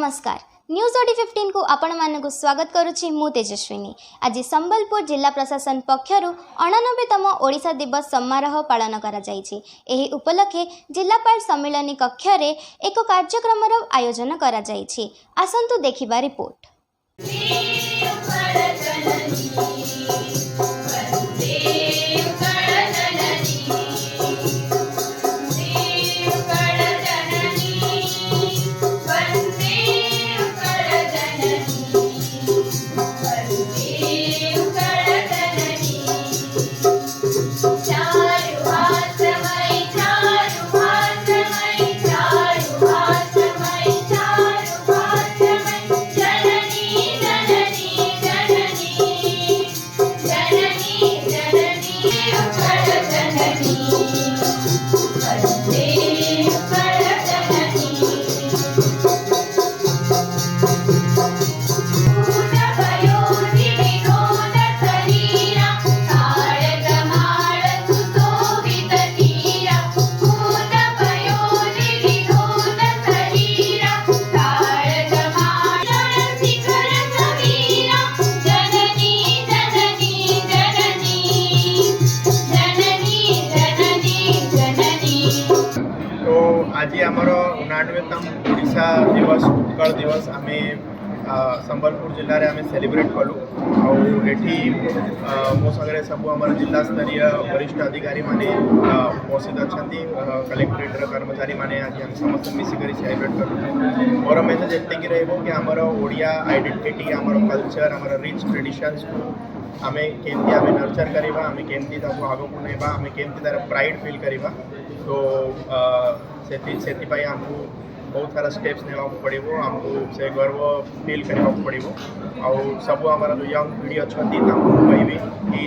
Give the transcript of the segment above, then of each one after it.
नमस्कार news OD 15 को आपण मानक स्वागत करुछि मु तेजस्विनी। आज संबलपुर जिला प्रशासन पक्षर 89तम ओडिशा दिवस समारोह पालन करा जायछि। एही उपलक्षे जिलापाल सम्मेलनी कक्ष रे एक कार्यक्रम आयोजन करा जायछि। आसंतु देखिबा रिपोर्ट। आज आमर 89तम ओडिशा दिवस उत्कल दिवस आम संबलपुर जिले में आम सेलिब्रेट कलु आठी मो संगे सब आम जिला स्तरीय वरिष्ठ अधिकारी माने उपस्थित अच्छा कलेक्टरेट कर्मचारी माने आज हम समस्त मिसिक सेलिब्रेट कलु। मोर मेसेज एतिक रही कि आमर ओडिया आइडेंटिटी आमर कल्चर आमर रिच ट्रेडिशंस को आम केमती आम नर्चर करवा आम केमती आग को नेबा आम केमती तार प्राइड फील करवा। तो से आमको बहुत सारा स्टेप्स ने पड़ो आमको से गर्व फील करने पड़ो आउ सब आमर जो यंग पीढ़ी अच्छा कहबी कि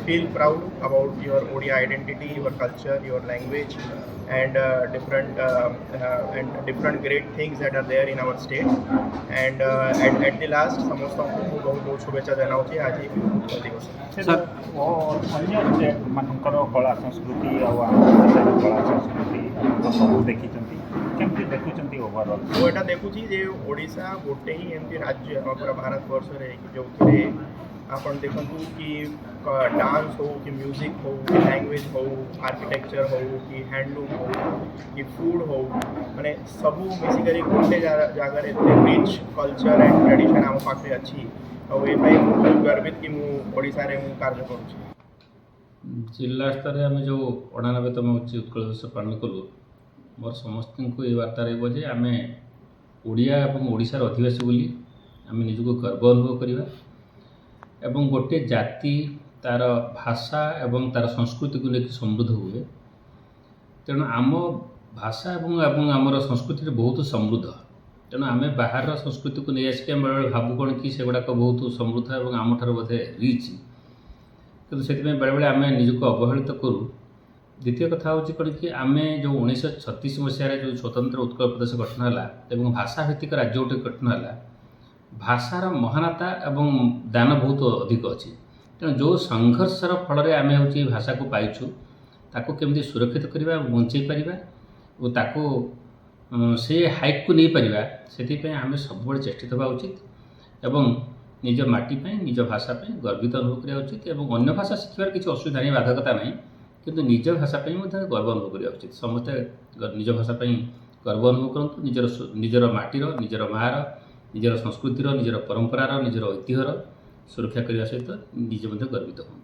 feel proud about your Odia identity your culture your language and different great things that are there in our state and at the last समस्त को बहुत बहुत शुभेच्छा जनाऊँ आज दिवस सर वो अन्य स्टेट मानकर कला संस्कृति कला संस्कृति सब देखी केमती देखुंट ओवरऑल तो यहाँ देखुची जे ओडिशा गोटे ही एमती राज्य पूरा भारत वर्ष जो आपन देखूँ कि डांस हो कि म्यूजिक हो कि लैंग्वेज हो आर्किटेक्चर हो कि हैंडलूम हो कि फूड हो माने सबू मिसिक गोटे जगार रिच कल्चर एंड ट्रेडिशन आम पाखे अच्छी और ये बहुत गर्वित कि मुझा कार्य करुँच। जिला स्तर में आम जो 89तम उत्कल दिवस पालन कलु मोर समस्त को ये वार्ता रही आम ओडिया और ओडिशार अधिवासी बोली आम निजको गर्व अनुभव करवा एवं गोटे जाति तार भाषा एवं तार संस्कृति को लेकिन समृद्ध हुए तेणु आम भाषा एवं आमर संस्कृति बहुत समृद्ध तेणु आम बाहर संस्कृति को नहीं आसिक बेले भावु कौन कि सेगुड़ाक बहुत समृद्ध और आम ठार बोधे रिच कि से बेले बेले आम निजक अवहेलित करूँ। द्वितीय कथा हूँ कौन कि आम जो 1936 मसीह जो स्वतंत्र उत्कल प्रदेश गठन है भाषा भित्तिक राज्य गोटे गठन है भाषार महानता एवं दान बहुत अधिक अच्छी तेणु जो संघर्षर फल आम हूँ भाषा को पाइचु ताको केमती सुरक्षित करवा बंचे पारिबा और ताको से हाइक को नहीं पारिबा से आम सब चेष्टित होगा उचित एवं निज माटी निज भाषा गर्वित अनुभव करा उचित एवं अन्य भाषा शिखार किसी असुविधा नहीं बाधकता नहीं किंतु निज भाषा गर्व अनुभव करा उचित समस्ते निज भाषा गर्व अनुभव करूँ निजर माटीर निजर मार निजर संस्कृतिर निजर परंपरार निजर ऐतिह्यर सुरक्षा करने सहित निजे गर्वित हूँ।